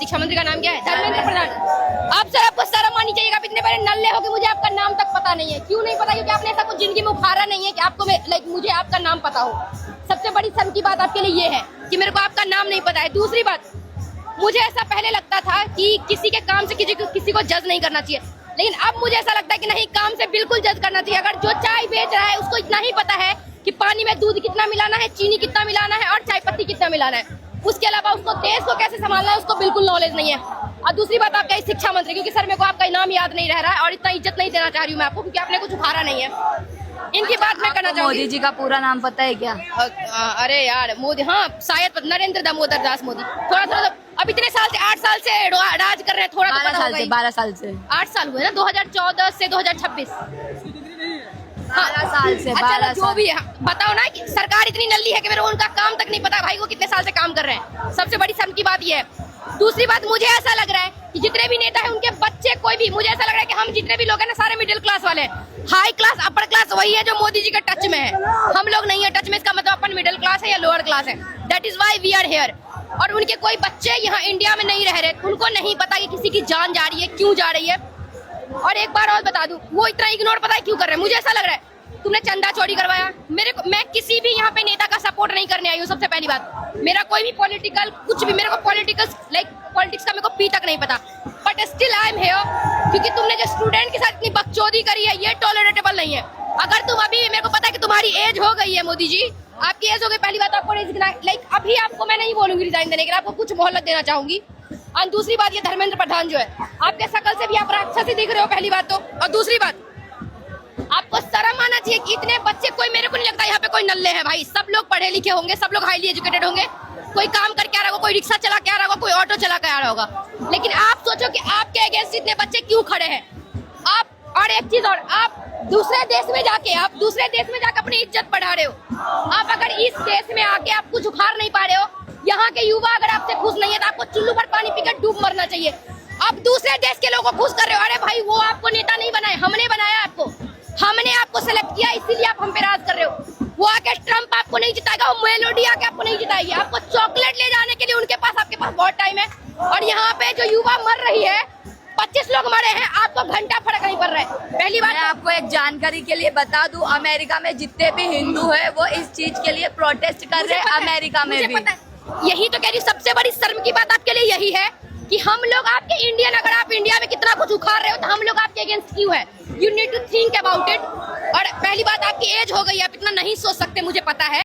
शिक्षा मंत्री का नाम क्या है? धर्मेंद्र प्रधान। आप सर, आपको शर्म आनी चाहिए। आप इतने बड़े नल्ले हो कि मुझे आपका नाम तक पता नहीं है। क्यों नहीं पता? क्योंकि आपने ऐसा कुछ जिंदगी में उखाड़ा नहीं है कि आपको मुझे आपका नाम पता हो। सबसे बड़ी शर्म की बात आपके लिए ये है कि मेरे को आपका नाम नहीं पता है। दूसरी बात, मुझे ऐसा पहले लगता था कि किसी के काम से किसी को जज नहीं करना चाहिए, लेकिन अब मुझे ऐसा लगता है कि नहीं, काम से बिल्कुल जज करना चाहिए। अगर जो चाय बेच रहा है उसको इतना ही पता है कि पानी में दूध कितना मिलाना है, चीनी कितना मिलाना है और चाय पत्ती कितना मिलाना है, उसके अलावा उसको देश को कैसे संभालना है उसको बिल्कुल नॉलेज नहीं है। और दूसरी बात, आपका शिक्षा मंत्री, क्योंकि सर मेरे को आपका नाम याद नहीं रह रहा है और इतना इज्जत नहीं देना चाह रही हूँ मैं आपको, क्योंकि आपने कुछ उखाड़ा नहीं है। इनकी बात मैं करना चाहूंगी। मोदी जी का पूरा नाम पता है क्या? अरे यार, मोदी, हाँ शायद नरेंद्र दामोदर दास मोदी। थोड़ा अब इतने साल से 8 साल से राज कर रहे हैं, थोड़ा 12 साल से 8 साल हुए ना, 2014 से 2026। 12 साल से अच्छा, 12 जो भी है बताओ ना कि सरकार इतनी नल्ली है कि मेरे को उनका काम तक नहीं पता। भाई वो कितने साल से काम कर रहे हैं, सबसे बड़ी शर्म की बात ये है। दूसरी बात, मुझे ऐसा लग रहा है कि जितने भी नेता है उनके बच्चे कोई भी, मुझे ऐसा लग रहा है कि हम जितने भी लोग हैं ना, सारे मिडिल क्लास वाले हैं। हाई क्लास अपर क्लास वही है जो मोदी जी के टच में है, हम लोग नहीं है टच में। इसका मतलब अपन मिडिल क्लास है या लोअर क्लास है। That is why we are here. और उनके कोई बच्चे यहाँ इंडिया में नहीं रह रहे, उनको नहीं पता कि किसी की जान जा रही है, क्यों जा रही है। और एक बार और बता दूं, वो इतना इग्नोर पता है क्यों कर रहे हैं? मुझे ऐसा लग रहा है तुमने चंदा चोरी करवाया। मैं किसी भी यहाँ पे नेता का सपोर्ट नहीं करने आई हूँ। सबसे पहली बात, मेरा कोई भी पॉलिटिकल कुछ भी, मेरे को पॉलिटिक्स का मेरे को पी तक नहीं पता, but still I am here, क्योंकि तुमने जो स्टूडेंट के साथ इतनी बकचोदी करी है ये टॉलरेटेबल नहीं है। अगर तुम अभी, मेरे को पता है कि तुम्हारी एज हो गई है मोदी जी, आपकी एज हो गई, पहली बात आपको अभी आपको मैं नहीं बोलूंगी रिजाइन देने के लिए, आपको कुछ मोहलत देना चाहूंगी। और दूसरी बात, ये धर्मेंद्र प्रधान जो है, आपके शकल से भी आप राक्षस ही दिख रहे हो, पहली बात तो। और दूसरी बात, आपको शर्म आना चाहिए कि इतने बच्चे, कोई, मेरे को नहीं लगता यहाँ पे कोई नल्ले हैं भाई, सब लोग पढ़े लिखे होंगे, सब लोग हाईली एजुकेटेड होंगे। कोई काम करके आ रहा होगा, कोई रिक्शा चला के आ रहा होगा, कोई ऑटो चला के आ रहा होगा, लेकिन आप सोचो कि आपके अगेंस्ट इतने बच्चे क्यों खड़े हैं। आप, और एक चीज और, आप दूसरे देश में जाके अपनी इज्जत बढ़ा रहे हो। आप अगर इस देश में आके आप कुछ उखाड़ नहीं पा रहे हो, यहाँ के युवा अगर आपसे खुश नहीं है तो आपको चुल्लू पर पानी पीकर डूब मरना चाहिए। आप दूसरे देश के लोगों को खुश कर रहे हो। अरे भाई, वो आपको नेता नहीं बनाए, हमने बनाया आपको, हमने आपको सेलेक्ट किया, इसीलिए आप हम पे राज कर रहे हो। वो आके ट्रम्प आपको नहीं जिताएगा, वो मेलोडी आके आपको नहीं जिताएगी। आपको चॉकलेट ले जाने के लिए आपके पास बहुत टाइम है। और यहाँ पे जो युवा मर रही है, 25 लोग मरे हैं, आपको घंटा फर्क नहीं पड़ रहा है। पहली बात, मैं आपको एक जानकारी के लिए बता दूं, अमेरिका में जितने भी हिंदू है वो इस चीज के लिए प्रोटेस्ट कर रहे हैं। अमेरिका में भी यही तो कह रही, सबसे बड़ी शर्म की बात आपके लिए यही है कि हम लोग आपके इंडियन, अगर आप इंडिया में कितना कुछ उखाड़ रहे हो तो हम लोग आपके अगेंस्ट क्यों है? You need to think about it. और पहली बात, आपकी एज हो गई, आप इतना नहीं सोच सकते, मुझे पता है।